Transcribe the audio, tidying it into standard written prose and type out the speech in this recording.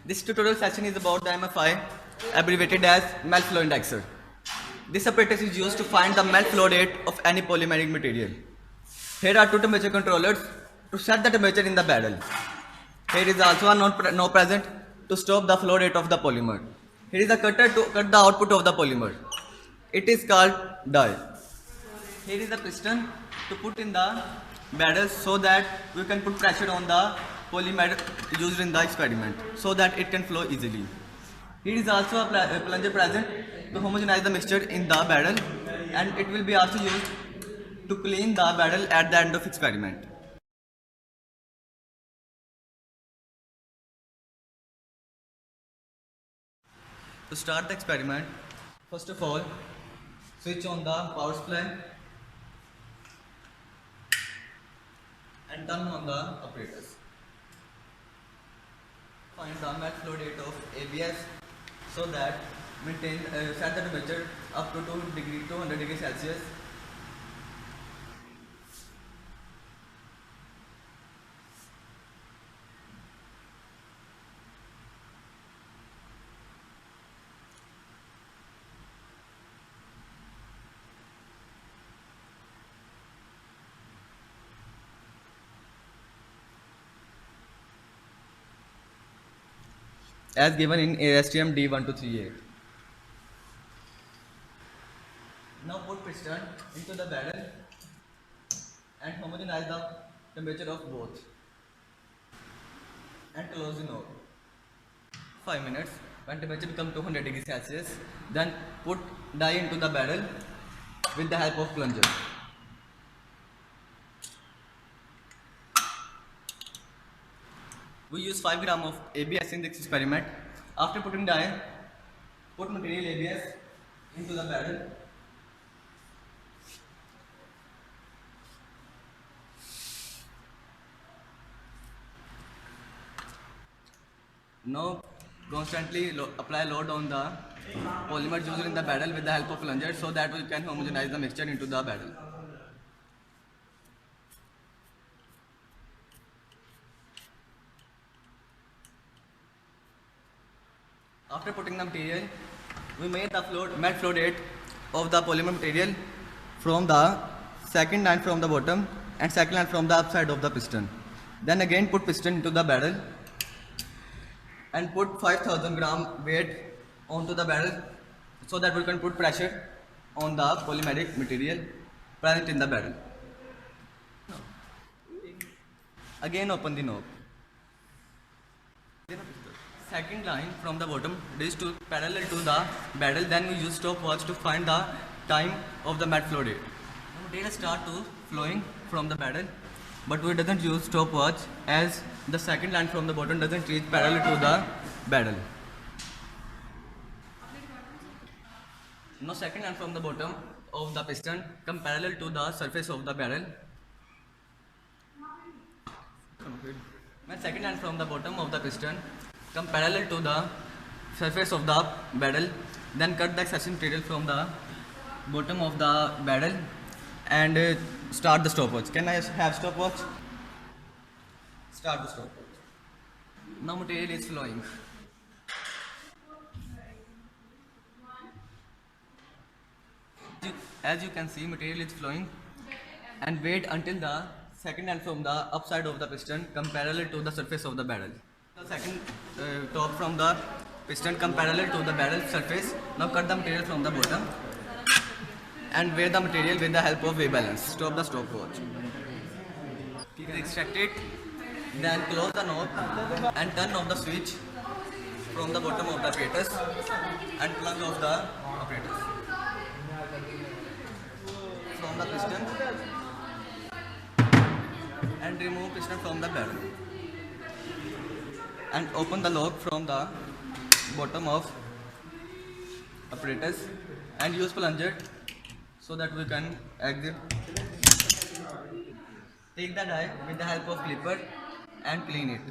This tutorial session is about the MFI, abbreviated as melt flow indexer. This apparatus is used to find the melt flow rate of any polymeric material. Here are two temperature controllers to set the temperature in the barrel. Here is also a knob present to stop the flow rate of the polymer. Here is a cutter to cut the output of the polymer. It is called die. Here is a piston to put in the barrel so that we can put pressure on the polymer used in the experiment so that it can flow easily. Here is also a plunger present to homogenize the mixture in the barrel, and it will be also used to clean the barrel at the end of experiment. To start the experiment, first of all, switch on the power supply and turn on the apparatus. Find the melt flow rate of ABS so that set the temperature up to 200 degrees Celsius. As given in ASTM D1238. Now put piston into the barrel and homogenize the temperature of both and close the knob. 5 minutes. When temperature becomes 200 degrees Celsius, then put die into the barrel with the help of plunger. We use 5 grams of ABS in this experiment. After putting die, put material ABS into the barrel. Now constantly apply load on the polymer used in the barrel with the help of plunger so that we can homogenize the mixture into the barrel. After putting the material, we made the melt flow rate of the polymer material from the second line from the bottom and second line from the upside of the piston. Then again put piston into the barrel and put 5000 gram weight onto the barrel so that we can put pressure on the polymeric material present in the barrel. Again open the knob. Second line from the bottom is to parallel to the barrel, then we use stopwatch to find the time of the melt flow rate. Now material start to flowing from the barrel, but we doesn't use stopwatch as the second line from the bottom doesn't reach parallel to the barrel. Now second line from the bottom of the piston come parallel to the surface of the barrel. When second line from the bottom of the piston come parallel to the surface of the barrel, then cut the excess material from the bottom of the barrel and start the stopwatch. Can I have stopwatch? Start the stopwatch. Now material is flowing. As you can see, material is flowing, and wait until the second line from the upside of the piston come parallel to the surface of the barrel. The second top from the piston come parallel to the barrel surface. Now cut the material from the bottom and weigh the material with the help of weigh balance. Stop the stopwatch. Extract it, then close the knob and turn off the switch from the bottom of the apparatus and plug off the apparatus. From the piston and remove piston from the barrel. And open the lock from the bottom of apparatus and use plunger so that we can exit. Take the die with the help of clipper and clean it.